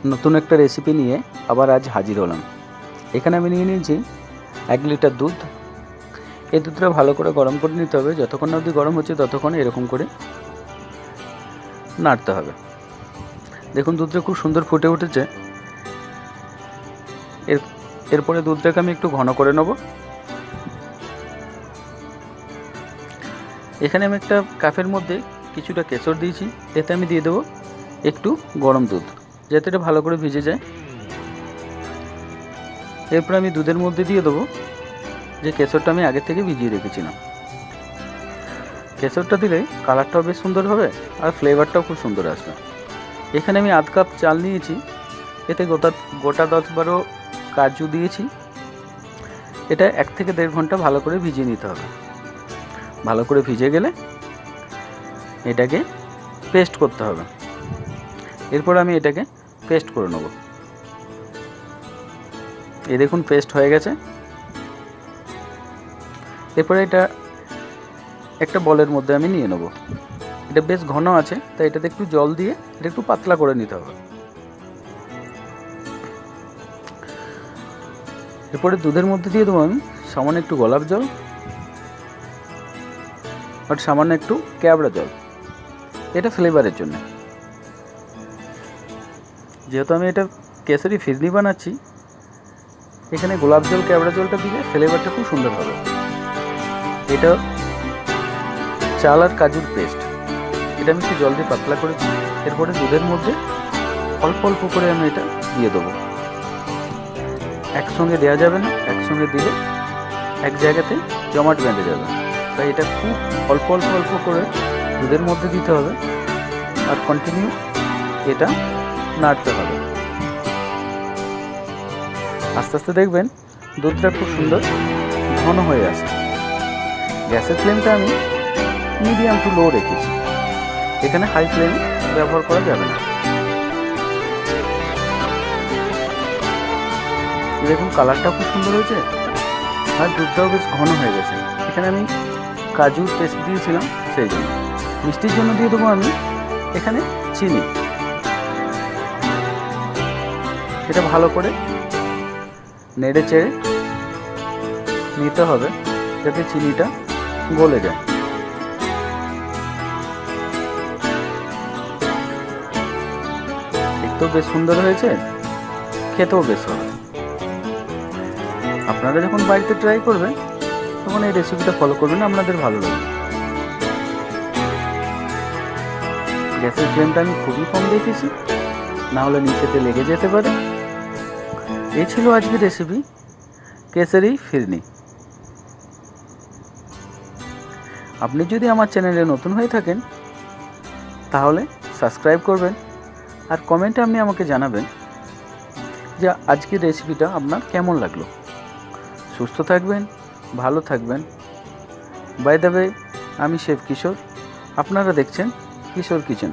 নতুন একটা রেসিপি নিয়ে আবার আজ হাজির হলাম। এখানে আমি নিয়ে নিয়েছি 1 লিটার দুধ। এই দুধটা ভালো করে গরম করে নিতে হবে। যতক্ষণ না অবধি গরম হচ্ছে ততক্ষণ এরকম করে নাড়তে হবে। দেখুন দুধটা খুব সুন্দর ফুটে উঠেছে। এরপরে দুধটাকে আমি একটু ঘন করে নেব। এখানে আমি একটা কাপের মধ্যে কিছুটা কেশর দিয়েছি। এতে আমি দিয়ে দেবো একটু গরম দুধ, যাতে এটা ভালো করে ভিজে যায়। এরপর আমি দুধের মধ্যে দিয়ে দেবো যে কেশরটা আমি আগে থেকে ভিজিয়ে রেখেছিলাম। কেশরটা দিলে কালারটাও বেশ সুন্দর হবে আর ফ্লেভারটাও খুব সুন্দর আসবে। এখানে আমি আধ কাপ চাল নিয়েছি। এতে গোটা 10-12 কাজু দিয়েছি। এটা 1 থেকে 1.5 ঘন্টা ভালো করে ভিজিয়ে নিতে হবে। ভালো করে ভিজে গেলে এটাকে পেস্ট করতে হবে। এরপর আমি এটাকে পেস্ট করে নেব। এই দেখুন পেস্ট হয়ে গেছে। এরপরে এটা একটা বলের মধ্যে আমি নিয়ে নেব। এটা বেশ ঘন আছে, তাই এটাতে একটু জল দিয়ে এটা একটু পাতলা করে নিতে হবে। এরপরে দুধের মধ্যে দিয়ে দেবো আমি সামান্য একটু গোলাপ জল আর সামান্য একটু কেওড়া জল। এটা ফ্লেভারের জন্য। যেহেতু আমি এটা কেশরি ফিরনি বানাচ্ছি, এখানে গোলাপ জল কেওড়া জলটা দিলে ফ্লেভারটা খুব সুন্দর হবে। এটা চাল আর কাজুর পেস্ট। এটা আমি একটু জল দিয়ে পাতলা করে দিই। এরপরে দুধের মধ্যে অল্প অল্প করে আমি এটা দিয়ে দেবো। একসঙ্গে দেওয়া যাবে না, একসঙ্গে দিলে এক জায়গাতে জমাট বেঁধে যাবে। তাই এটা খুব অল্প অল্প অল্প করে দুধের মধ্যে দিতে হবে আর কন্টিনিউ এটা নাড়তে হবে। আস্তে আস্তে দেখবেন দুধটা খুব সুন্দর ঘন হয়ে আসছে। গ্যাসের ফ্লেমটা আমি মিডিয়াম টু লো রেখেছি। এখানে হাই ফ্লেম ব্যবহার করা যাবে না। দেখুন কালারটা খুব সুন্দর হয়েছে আর দুধটাও বেশ ঘন হয়ে গেছে। এখানে আমি কাজুর পেস্ট দিয়েছিলাম, সেই জন্য। মিষ্টির জন্য দিয়ে দেবো আমি এখানে চিনি। এটা ভালো করে নেড়ে চেড়ে নিতে হবে যাতে চিনিটা গলে যায়। দেখতেও বেশ সুন্দর হয়েছে, খেতেও বেশ হবে। আপনারা যখন বাড়িতে ট্রাই করবেন তখন এই রেসিপিটা ফলো করবেন, আপনাদের ভালো লাগবে। গ্যাসের ফ্লেমটা আমি খুবই কম রেখেছি, না হলে নিচেতে লেগে যেতে পারে। এই ছিল আজকের রেসিপি কেশরি ফিরনি। আপনি যদি আমার চ্যানেলে নতুন হয়ে থাকেন তাহলে সাবস্ক্রাইব করবেন আর কমেন্টে আপনি আমাকে জানাবেন যে আজকের রেসিপিটা আপনার কেমন লাগলো। সুস্থ থাকবেন, ভালো থাকবেন। বাই দ্য ওয়ে, আমি শেফ কিশোর। আপনারা দেখছেন কিশোর কিচেন।